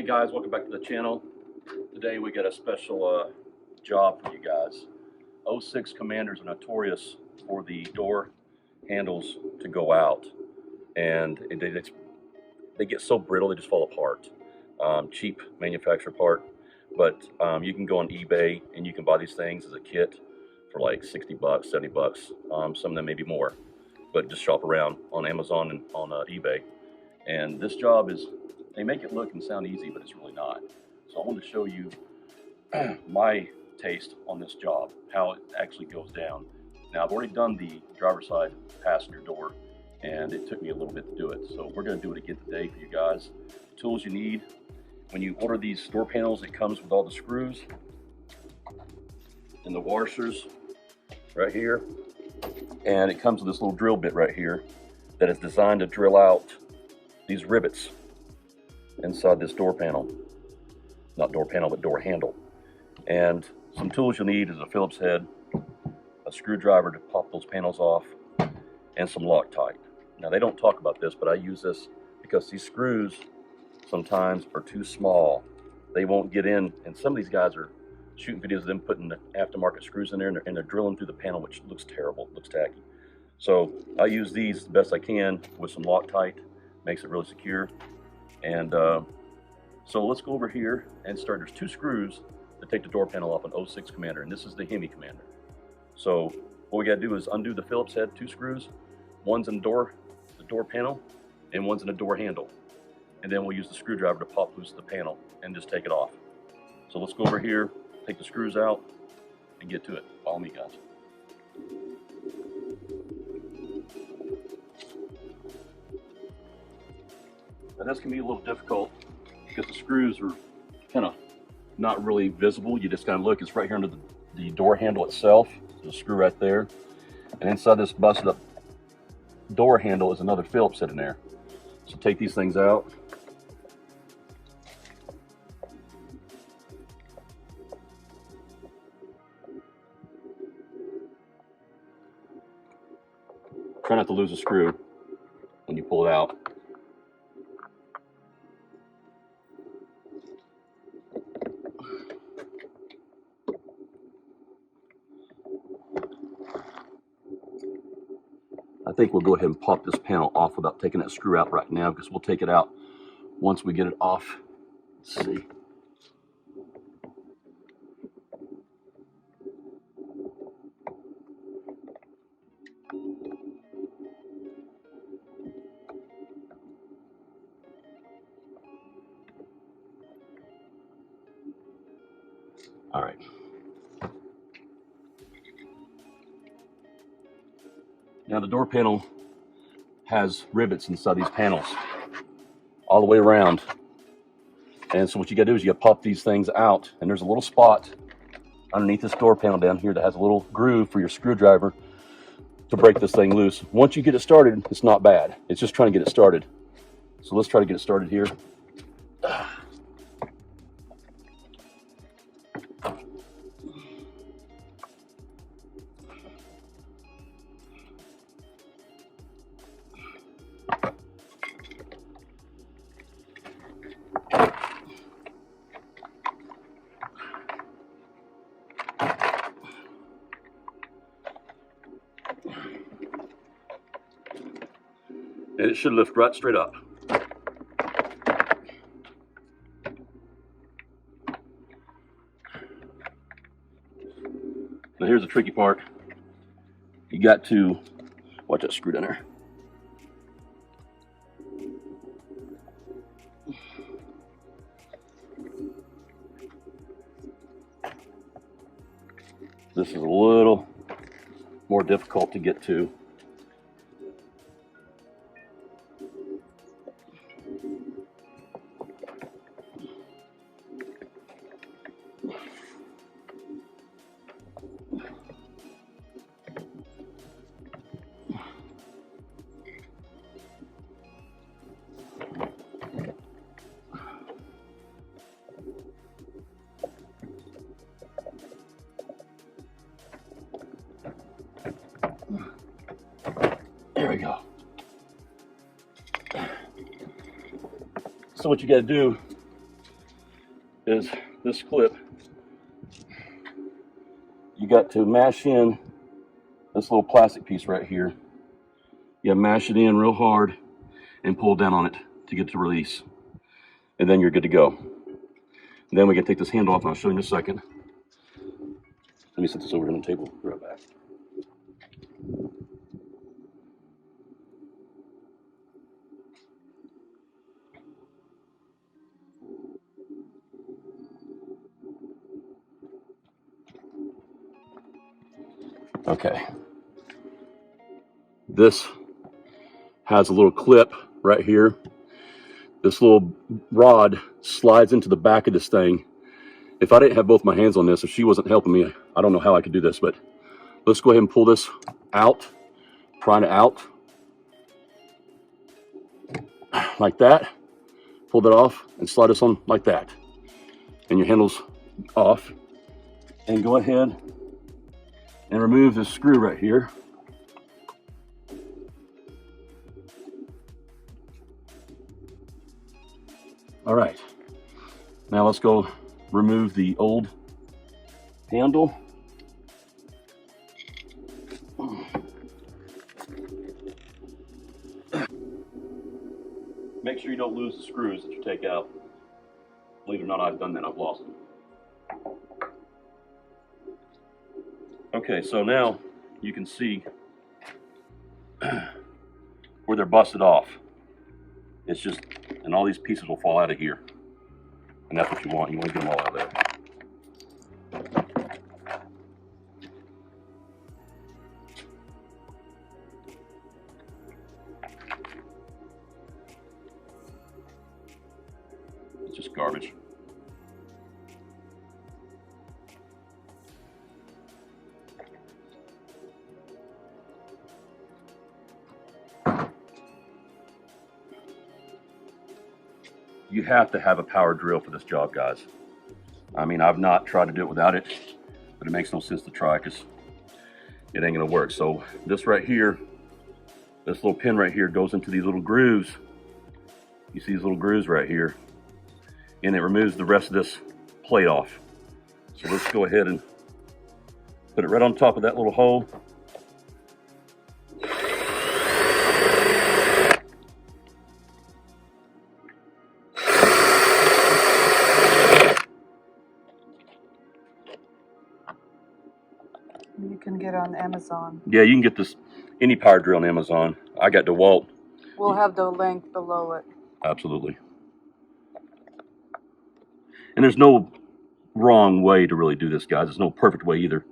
guys, welcome back to the channel. Today we got a special job for you guys. 06 Commanders are notorious for the door handles to go out, and they get so brittle they just fall apart. Cheap manufacturer part, but you can go on eBay and you can buy these things as a kit for like 60 bucks, 70 bucks. Some of them maybe more, but just shop around on Amazon and on eBay. And this job is, they make it look and sound easy, but it's really not. So I want to show you my taste on this job, how it actually goes down. Now I've already done the driver's side passenger door, and it took me a little bit to do it. So we're going to do it again today for you guys. The tools you need when you order these door panels, it comes with all the screws and the washers right here, and it comes with this little drill bit right here that is designed to drill out these rivets inside this door panel. Not door panel, but door handle. And some tools you'll need is a Phillips head, a screwdriver to pop those panels off, and some Loctite. Now they don't talk about this, but I use this because these screws sometimes are too small. They won't get in, and some of these guys are shooting videos of them putting the aftermarket screws in there, and they're drilling through the panel, which looks terrible, looks tacky. So I use these the best I can with some Loctite, makes it really secure. And so let's go over here and start. There's two screws to take the door panel off an 06 Commander, and this is the Hemi Commander. So what we got to do is undo the Phillips head, two screws. One's in the door panel, and one's in the door handle. And then we'll use the screwdriver to pop loose the panel and just take it off. So let's go over here, take the screws out, and get to it. Follow me, guys. Now this can be a little difficult because the screws are kind of not really visible. You just kind of look, it's right here under the door handle itself. There's a screw right there. And inside this busted up door handle is another Phillips head in there. So take these things out. Try not to lose a screw when you pull it out. I think we'll go ahead and pop this panel off without taking that screw out right now, because we'll take it out once we get it off. Let's see. All right. Now the door panel has rivets inside these panels all the way around. And so what you gotta do is you gotta pop these things out, and there's a little spot underneath this door panel down here that has a little groove for your screwdriver to break this thing loose. Once you get it started, it's not bad. It's just trying to get it started. So let's try to get it started here. And it should lift right straight up. Now here's the tricky part. You got to watch that screw down there. This is a little more difficult to get to. There we go. So what you got to do is this clip. You got to mash in this little plastic piece right here. You mash it in real hard and pull down on it to get to release. And then you're good to go. And then we can take this handle off, and I'll show you in a second. Let me set this over on the table. Be right back. Okay. This has a little clip right here. This little rod slides into the back of this thing. If I didn't have both my hands on this, if she wasn't helping me, I don't know how I could do this, but let's go ahead and pull this out, pry it out, like that. Pull that off and slide this on like that. And your handle's off. And go ahead and remove this screw right here. All right, now let's go remove the old handle. Make sure you don't lose the screws that you take out. Believe it or not, I've done that, I've lost them. Okay, so now you can see where they're busted off. It's just, and all these pieces will fall out of here. And that's what you want. You want to get them all out of there. It's just garbage. You have to have a power drill for this job, guys. I mean, I've not tried to do it without it, but it makes no sense to try because it ain't gonna work. So this right here, this little pin right here goes into these little grooves. You see these little grooves right here, and it removes the rest of this plate off. So let's go ahead and put it right on top of that little hole. You can get on Amazon. Yeah, you can get this, any power drill on Amazon. I got DeWalt. We'll have the link below it. Absolutely. And there's no wrong way to really do this, guys. There's no perfect way either.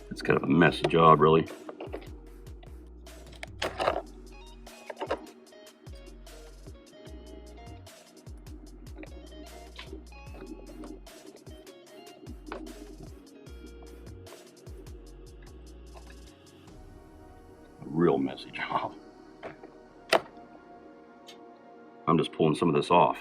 It's kind of a messy job, really. Real messy job. I'm just pulling some of this off.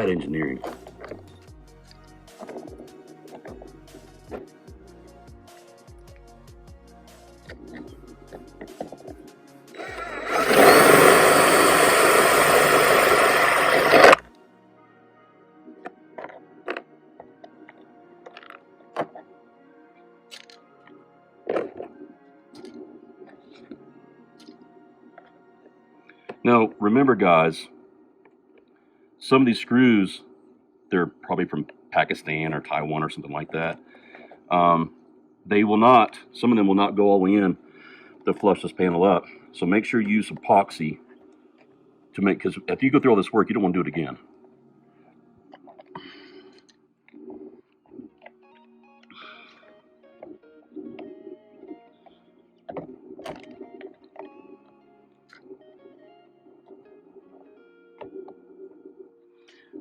bad engineering. Now, remember guys, some of these screws, they're probably from Pakistan or Taiwan or something like that. They will not, some of them will not go all the way in to flush this panel up. So make sure you use epoxy to make, because if you go through all this work, you don't want to do it again.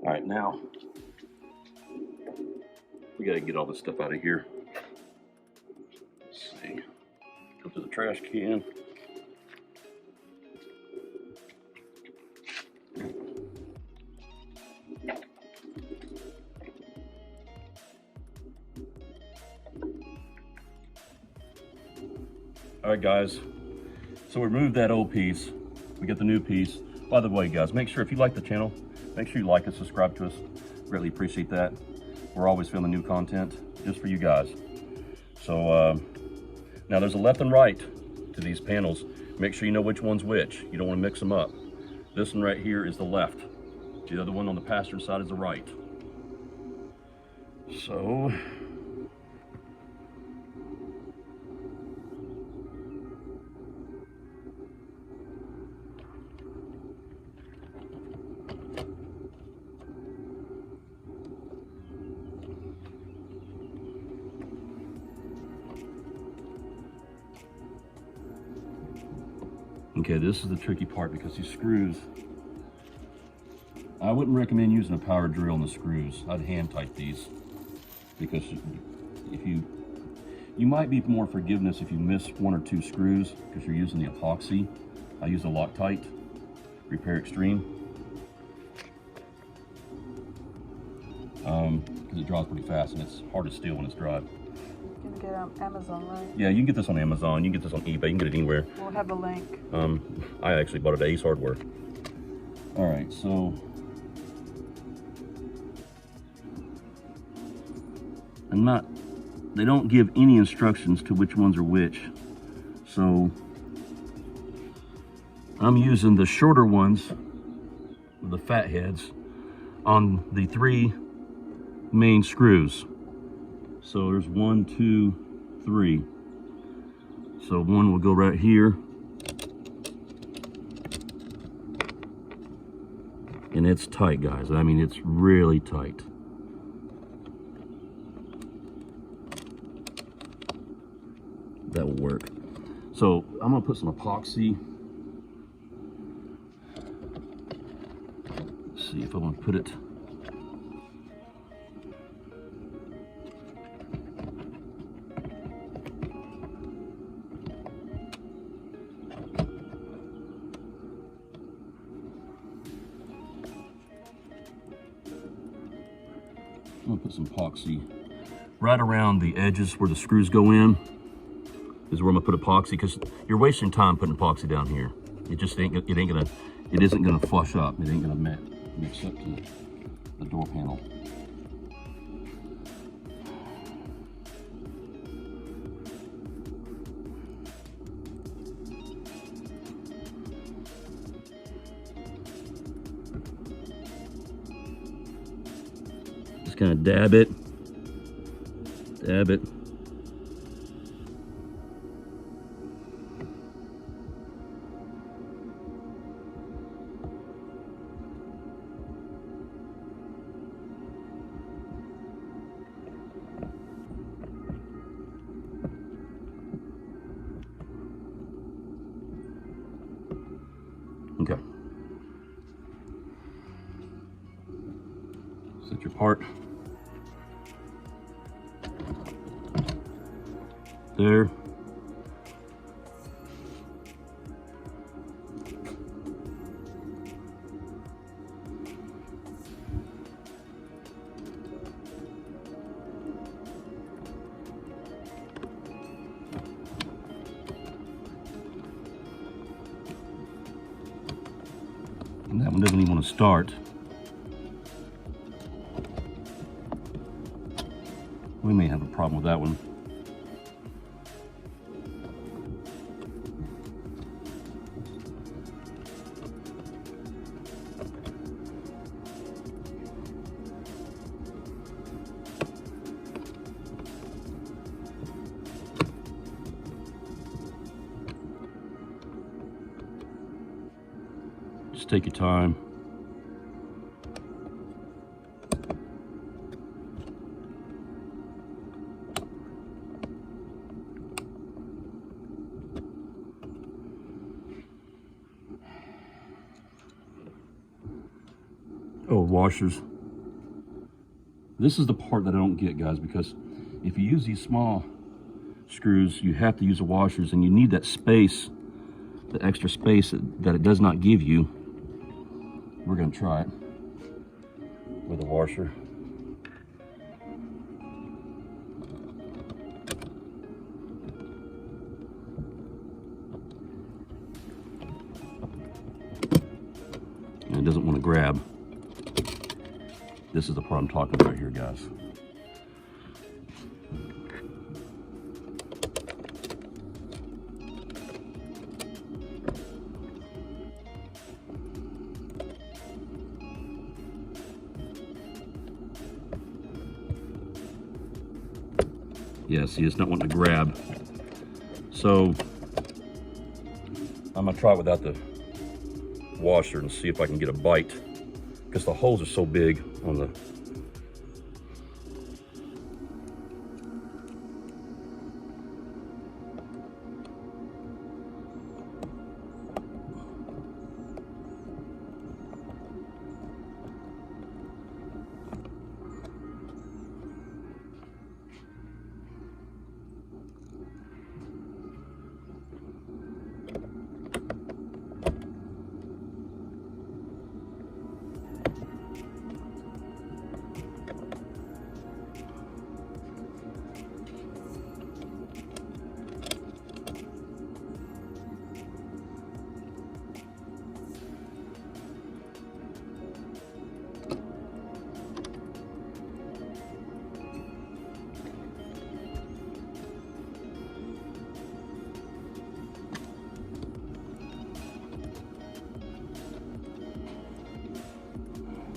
All right, now we got to get all this stuff out of here. Let's see. Go to the trash can. All right, guys. So we removed that old piece. We got the new piece. By the way, guys, make sure if you like the channel, make sure you like and subscribe to us. Greatly appreciate that. We're always filming new content just for you guys. So now there's a left and right to these panels. Make sure you know which one's which. You don't want to mix them up. This one right here is the left. The other one on the passenger side is the right. So okay, this is the tricky part because these screws, I wouldn't recommend using a power drill on the screws. I'd hand tight these because if you might be more forgiveness if you miss one or two screws because you're using the epoxy. I use a Loctite Repair Extreme because it dries pretty fast and it's hard to steal when it's dry. You can get it on Amazon, right? Yeah, you can get this on Amazon, you can get this on eBay, you can get it anywhere. We'll have a link. I actually bought it at Ace Hardware. All right, so they don't give any instructions to which ones are which. So I'm using the shorter ones, the fat heads, on the 3 main screws. So there's 1, 2, 3. So one will go right here. And it's tight, guys. I mean, it's really tight. That will work. So I'm gonna put some epoxy. Let's see if I want to put it. I'm gonna put some epoxy right around the edges where the screws go in. Is where I'm gonna put epoxy because you're wasting time putting epoxy down here. It just ain't gonna, it isn't gonna flush up. It ain't gonna mix up to the door panel. Just kind of dab it. Okay. Set your part. There. It doesn't even want to start. We may have a problem with that one. Just take your time. Oh, washers. This is the part that I don't get, guys, because if you use these small screws, you have to use the washers, and you need that space, the extra space that it does not give you. We're going to try it with a washer. And it doesn't want to grab. This is the part I'm talking about here, guys. Yeah, see, it's not wanting to grab. So I'm gonna try it without the washer and see if I can get a bite, because the holes are so big on the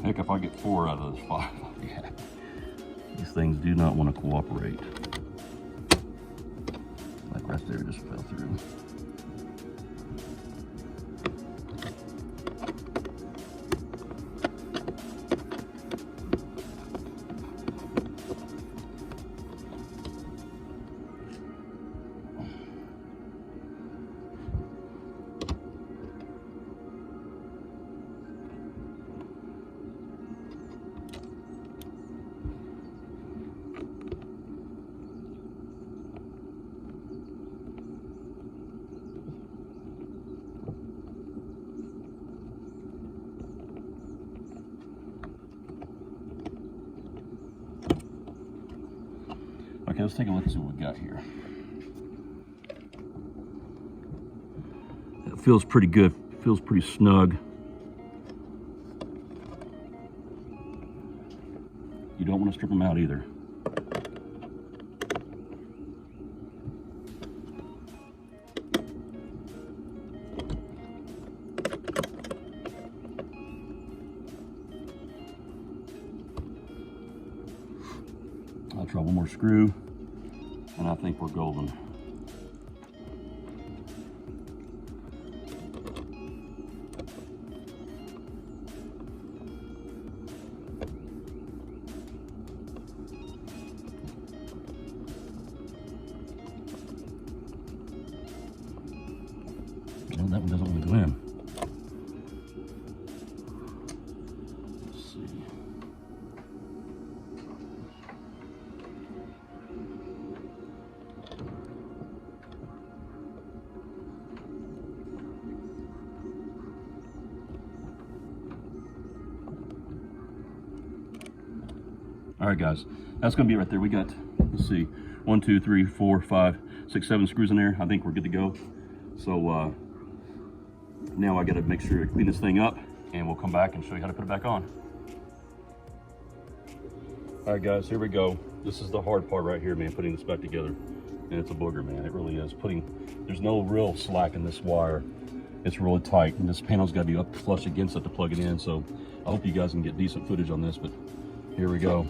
heck, if I get 4 out of those 5, yeah. These things do not want to cooperate. Like right there, just fell through. Okay, let's take a look and see what we got here. It feels pretty good. It feels pretty snug. You don't want to strip them out either. I'll try one more screw, and I think we're golden. No, that one doesn't want to go in. Let's see. All right, guys, that's gonna be it right there. We got, let's see, 1, 2, 3, 4, 5, 6, 7 screws in there. I think we're good to go. So now I gotta make sure I clean this thing up and we'll come back and show you how to put it back on. All right, guys, here we go. This is the hard part right here, man, putting this back together. And it's a booger, man. It really is. There's no real slack in this wire. It's really tight, and this panel's got to be up flush against it to plug it in. So I hope you guys can get decent footage on this, but here we go.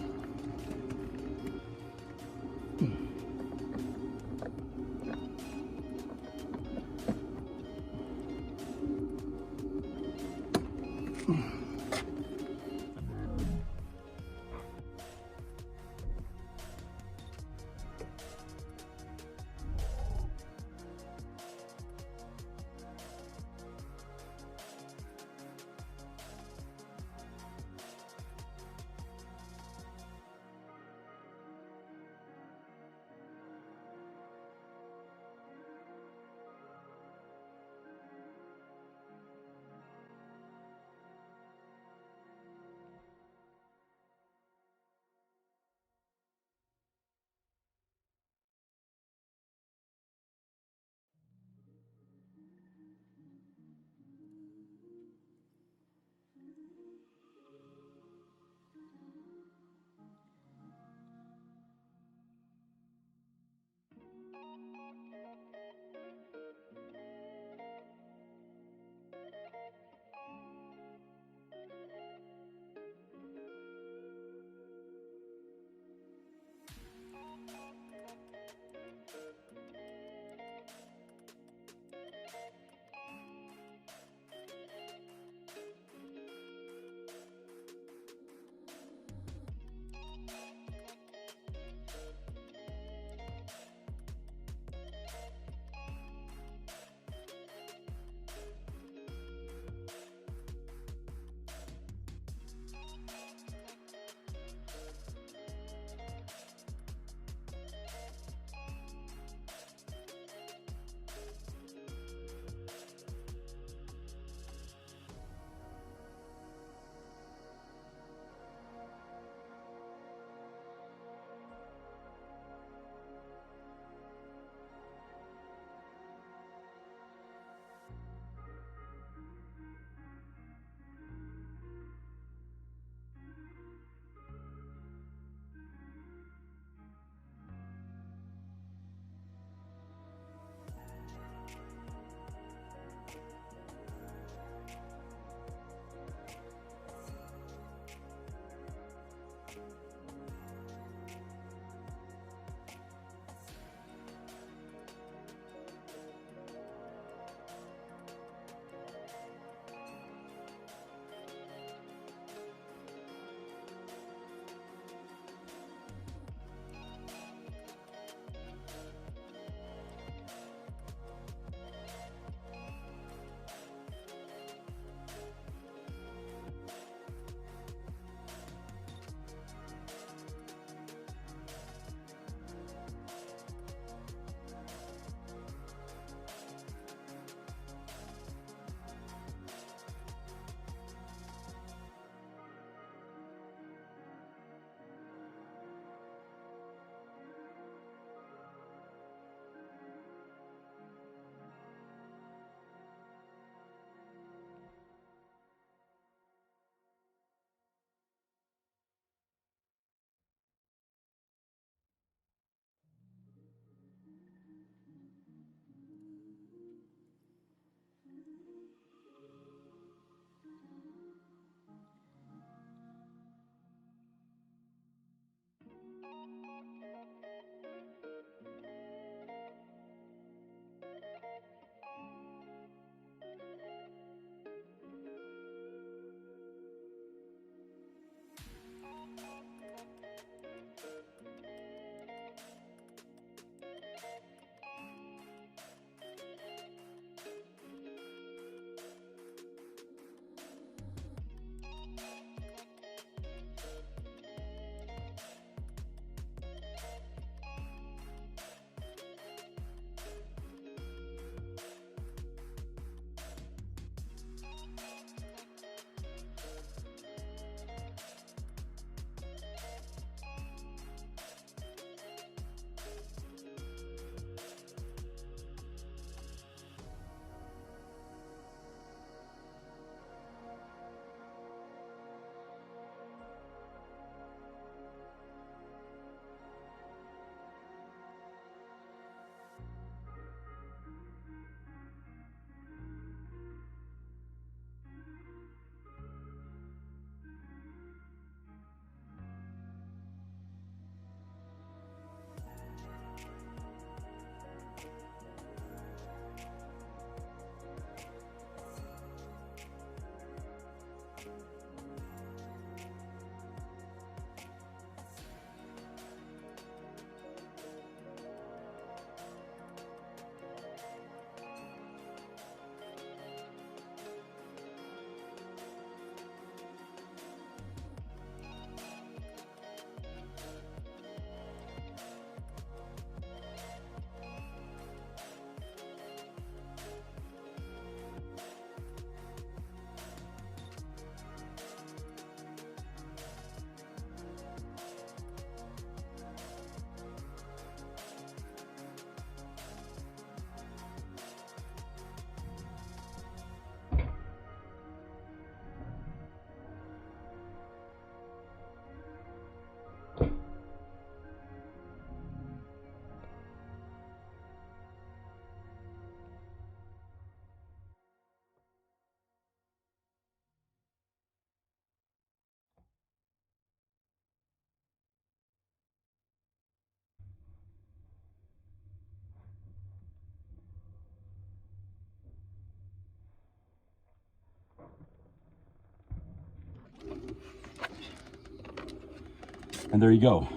And there you go.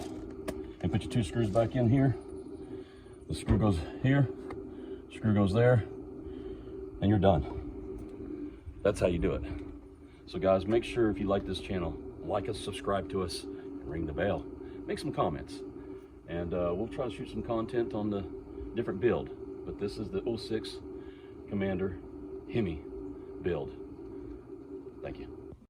And put your 2 screws back in here. The screw goes here, screw goes there, and you're done. That's how you do it. So guys, make sure if you like this channel, like us, subscribe to us, and ring the bell. Make some comments. And we'll try to shoot some content on the different build. But this is the 06 Commander Hemi build. Thank you.